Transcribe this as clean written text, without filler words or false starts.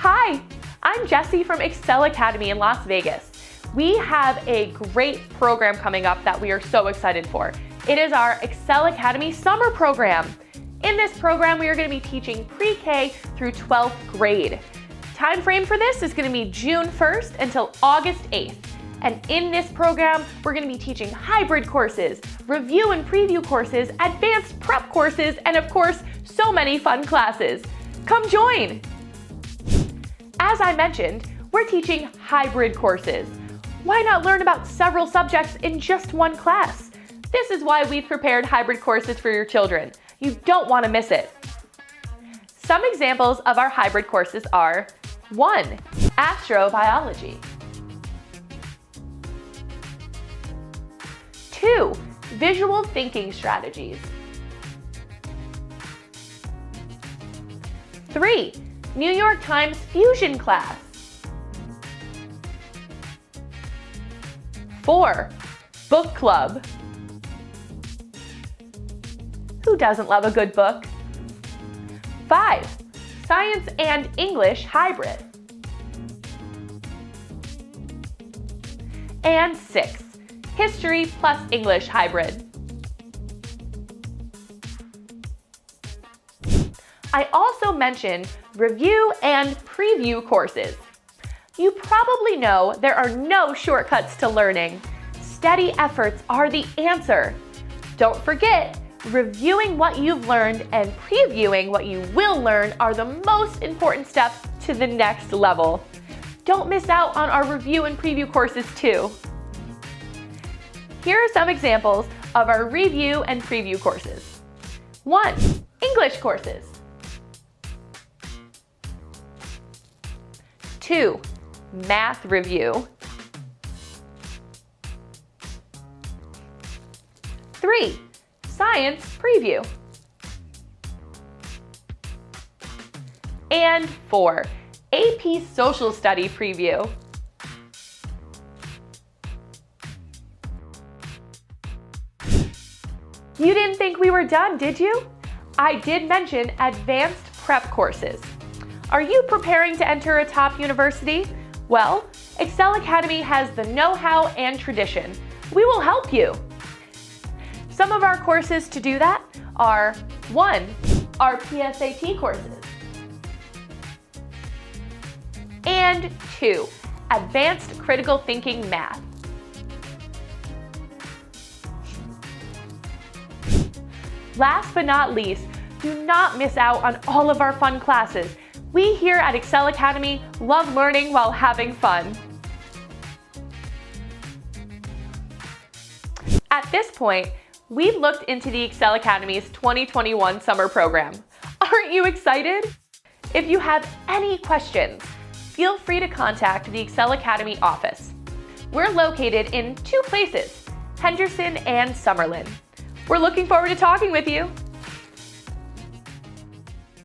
Hi, I'm Jessie from Excel Academy in Las Vegas. We have a great program coming up that we are so excited for. It is our Excel Academy summer program. In this program, we are going to be teaching pre-K through 12th grade. Time frame for this is going to be June 1st until August 8th. And in this program, we're going to be teaching hybrid courses, review and preview courses, advanced prep courses, and of course, so many fun classes. Come join! As I mentioned, we're teaching hybrid courses. Why not learn about several subjects in just one class? This is why we've prepared hybrid courses for your children. You don't want to miss it. Some examples of our hybrid courses are 1. Astrobiology. 2. Visual thinking strategies. 3. New York Times fusion class. 4. Book club. Who doesn't love a good book? 5. Science and English hybrid. And 6. History plus English hybrid. I also mentioned review and preview courses. You probably know there are no shortcuts to learning. Steady efforts are the answer. Don't forget, reviewing what you've learned and previewing what you will learn are the most important steps to the next level. Don't miss out on our review and preview courses too. Here are some examples of our review and preview courses. 1. English courses. 2. Math review. 3. Science preview. And 4. AP Social Study preview. You didn't think we were done, did you? I did mention advanced prep courses. Are you preparing to enter a top university? Well, Excel Academy has the know-how and tradition. We will help you. Some of our courses to do that are 1. Our PSAT courses. And 2. Advanced Critical Thinking Math. Last but not least, do not miss out on all of our fun classes. We here at Excel Academy love learning while having fun. At this point, we've looked into the Excel Academy's 2021 summer program. Aren't you excited? If you have any questions, feel free to contact the Excel Academy office. We're located in 2 places, Henderson and Summerlin. We're looking forward to talking with you.